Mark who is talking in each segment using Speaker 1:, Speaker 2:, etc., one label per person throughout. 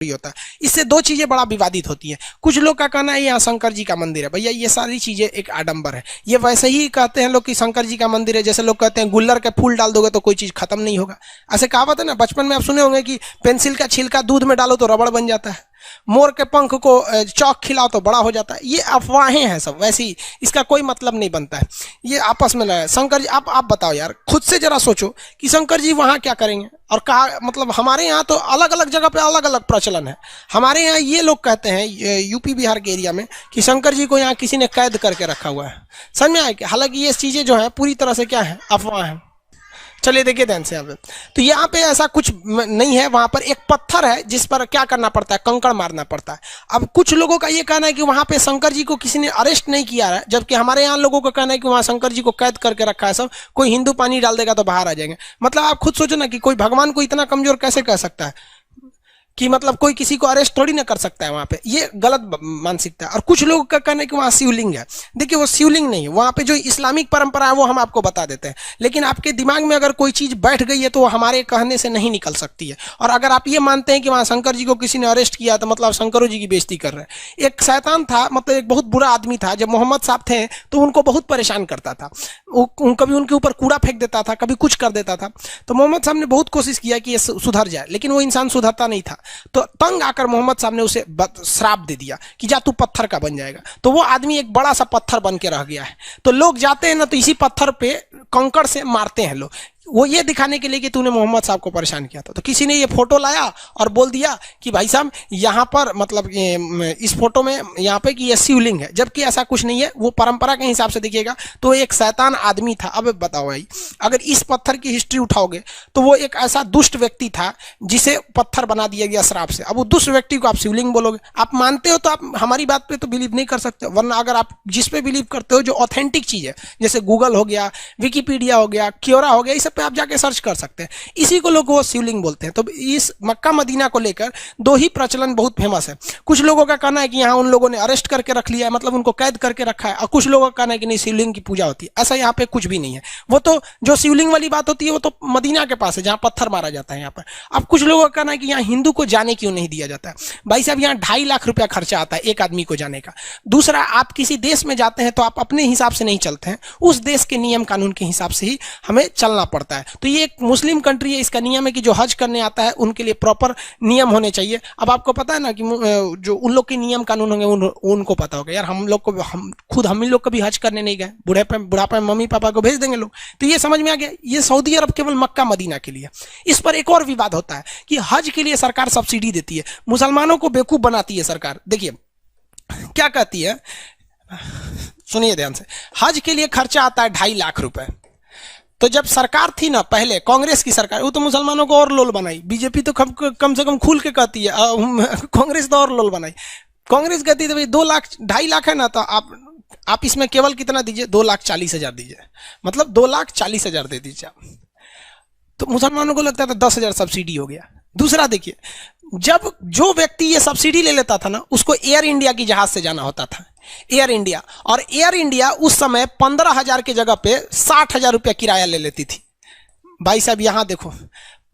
Speaker 1: होता है। इससे दो चीजें बड़ा विवादित होती हैं। कुछ लोग का कहना है यहाँ शंकर जी का मंदिर है। भैया ये सारी चीजें एक आडंबर है। ये वैसे ही कहते हैं लोग कि शंकर जी का मंदिर है, जैसे लोग कहते हैं गुल्लर के फूल डाल दोगे तो कोई चीज खत्म नहीं होगा। ऐसे कहावत है ना, बचपन में आप सुने होंगे कि पेंसिल का छिलका दूध में डालो तो रबड़ बन जाता है, मोर के पंख को चौक खिलाओ तो बड़ा हो जाता है। ये अफवाहें हैं सब, वैसे ही इसका कोई मतलब नहीं बनता है। ये आपस में लगा शंकर जी, आप बताओ यार, खुद से जरा सोचो कि शंकर जी वहां क्या करेंगे। और कहा मतलब हमारे यहाँ तो अलग अलग जगह पे अलग अलग प्रचलन है। हमारे यहाँ ये लोग कहते हैं यूपी बिहार के एरिया में कि शंकर जी को यहाँ किसी ने कैद करके रखा हुआ है। समझ में आया कि हालांकि ये चीजें जो है पूरी तरह से क्या है, अफवाह है। चलिए देखिए ध्यान से यहाँ पे, तो यहाँ पे ऐसा कुछ नहीं है। वहां पर एक पत्थर है जिस पर क्या करना पड़ता है, कंकड़ मारना पड़ता है। अब कुछ लोगों का ये कहना है कि वहां पे शंकर जी को किसी ने अरेस्ट नहीं किया है, जबकि हमारे यहाँ लोगों का कहना है कि वहां शंकर जी को कैद करके रखा है सब। कोई हिंदू पानी डाल देगा तो बाहर आ जाएंगे। मतलब आप खुद सोचो ना कि कोई भगवान को इतना कमजोर कैसे कह सकता है कि मतलब कोई किसी को अरेस्ट थोड़ी ना कर सकता है वहां पे। ये गलत मानसिकता है। और कुछ लोगों का कहना है कि वहां शिवलिंग है। देखिए वो शिवलिंग नहीं है, वहां पे जो इस्लामिक परंपरा है वो हम आपको बता देते हैं। लेकिन आपके दिमाग में अगर कोई चीज बैठ गई है तो वो हमारे कहने से नहीं निकल सकती है। और अगर आप ये मानते हैं कि वहां शंकर जी को किसी ने अरेस्ट किया तो मतलब शंकरों जी की बेइज्जती कर रहे हैं। एक शैतान था, मतलब एक बहुत बुरा आदमी था, जब मोहम्मद साहब थे तो उनको बहुत परेशान करता था। कभी उनके ऊपर कूड़ा फेंक देता था, कभी कुछ कर देता था। तो मोहम्मद साहब ने बहुत कोशिश किया कि ये सुधर जाए, लेकिन वो इंसान सुधरता नहीं था। तो तंग आकर मोहम्मद साहब ने उसे श्राप दे दिया कि जा तू पत्थर का बन जाएगा। तो वो आदमी एक बड़ा सा पत्थर बन के रह गया है। तो लोग जाते हैं ना तो इसी पत्थर पे कंकड़ से मारते हैं लोग, वो ये दिखाने के लिए कि तूने मोहम्मद साहब को परेशान किया था। तो किसी ने ये फोटो लाया और बोल दिया कि भाई साहब यहाँ पर मतलब इस फोटो में यहाँ पे कि ये शिवलिंग है, जबकि ऐसा कुछ नहीं है। वो परंपरा के हिसाब से देखिएगा तो एक शैतान आदमी था। अब बताओ भाई, अगर इस पत्थर की हिस्ट्री उठाओगे तो वो एक ऐसा दुष्ट व्यक्ति था जिसे पत्थर बना दिया गया श्राप से। अब वो दुष्ट व्यक्ति को आप शिवलिंग बोलोगे। आप मानते हो तो आप हमारी बात पे तो बिलीव नहीं कर सकते, वरना अगर आप जिस पे बिलीव करते हो जो ऑथेंटिक चीज है, जैसे गूगल हो गया, विकीपीडिया हो गया, क्योरा हो गया, इस पे आप जाके सर्च कर सकते हैं। इसी को लोग वो शिवलिंग बोलते हैं। तो इस मक्का मदीना को लेकर दो ही प्रचलन बहुत फेमस है। कुछ लोगों का कहना है कि यहाँ उन लोगों ने अरेस्ट करके रख लिया है, मतलब उनको कैद करके रखा है। और कुछ लोगों का कहना है कि नहीं, शिवलिंग की पूजा होती है। ऐसा यहाँ पे कुछ भी नहीं है। वो तो जो शिवलिंग वाली बात होती है वो तो मदीना के पास है जहाँ पत्थर मारा जाता है यहाँ पर। अब कुछ लोगों का कहना है कि यहाँ हिंदू को जाने क्यों नहीं दिया जाता है। भाई साहब यहाँ 2.5 लाख रुपया खर्चा आता है एक आदमी को जाने का। दूसरा, आप किसी देश में जाते हैं तो आप अपने हिसाब से नहीं चलते हैं, उस देश के नियम कानून के हिसाब से ही हमें चलना पड़ता है। तो ये एक मुस्लिम कंट्री है, इसका नियम है कि जो हज करने आता है उनके लिए प्रॉपर नियम होने चाहिए। अब आपको पता है ना कि जो उन लोग के नियम कानून होंगे उनको पता होगा। यार हम लोग को हम लोग कभी हज करने नहीं गए, बुढ़ापे मम्मी पापा को भेज देंगे लोग। तो ये समझ में आ गया, ये सऊदी अरब केवल मक्का मदीना के लिए। इस पर एक और विवाद होता है कि हज के लिए सरकार सब्सिडी देती है, मुसलमानों को बेवकूफ बनाती है सरकार। देखिए क्या कहती है, सुनिए ध्यान से। हज के लिए खर्चा आता है 2.5 लाख रुपए। तो जब सरकार थी ना पहले, कांग्रेस की सरकार, वो तो मुसलमानों को और लोल बनाई। बीजेपी तो कम से कम खुल के कहती है, कांग्रेस तो और लोल बनाई। कांग्रेस कहती है भाई 2.5 लाख है ना, तो आप इसमें केवल कितना दीजिए, 2,40,000 दीजिए, मतलब 2,40,000 दे दीजिए आप। तो मुसलमानों को लगता था 10,000 सब्सिडी हो गया। दूसरा देखिए, जब जो व्यक्ति ये सब्सिडी ले लेता था ना, उसको एयर इंडिया की जहाज से जाना होता था, एयर इंडिया। और एयर इंडिया उस समय 15,000 की जगह पे 60,000 रुपया किराया ले लेती थी। भाई साहब यहाँ देखो,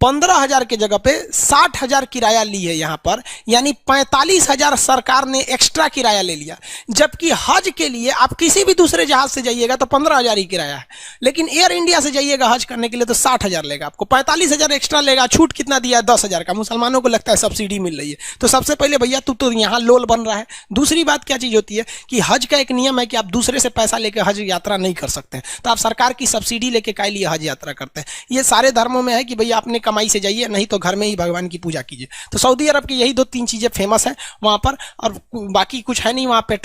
Speaker 1: 15,000 की जगह पे 60,000 किराया ली है यहाँ पर, यानी 45,000 सरकार ने एक्स्ट्रा किराया ले लिया। जबकि हज के लिए आप किसी भी दूसरे जहाज से जाइएगा तो 15,000 ही किराया है, लेकिन एयर इंडिया से जाइएगा हज करने के लिए तो 60,000 लेगा आपको, 45,000 एक्स्ट्रा लेगा। छूट कितना दिया है, 10,000 का। मुसलमानों को लगता है सब्सिडी मिल रही है। तो सबसे पहले भैया तू तो यहाँ लोल बन रहा है। दूसरी बात क्या चीज होती है कि हज का एक नियम है कि आप दूसरे से पैसा लेकर हज यात्रा नहीं कर सकते हैं। तो आप सरकार की सब्सिडी लेके काय लिए हज यात्रा करते हैं। ये सारे धर्मों में है कि भैया आपने कमाई से जाइए, नहीं तो घर में ही भगवान की पूजा कीजिए। तो सऊदी अरब की यही 2-3 चीजें फेमस है वहां पर, और बाकी कुछ है नहीं वहां। पेट्रोल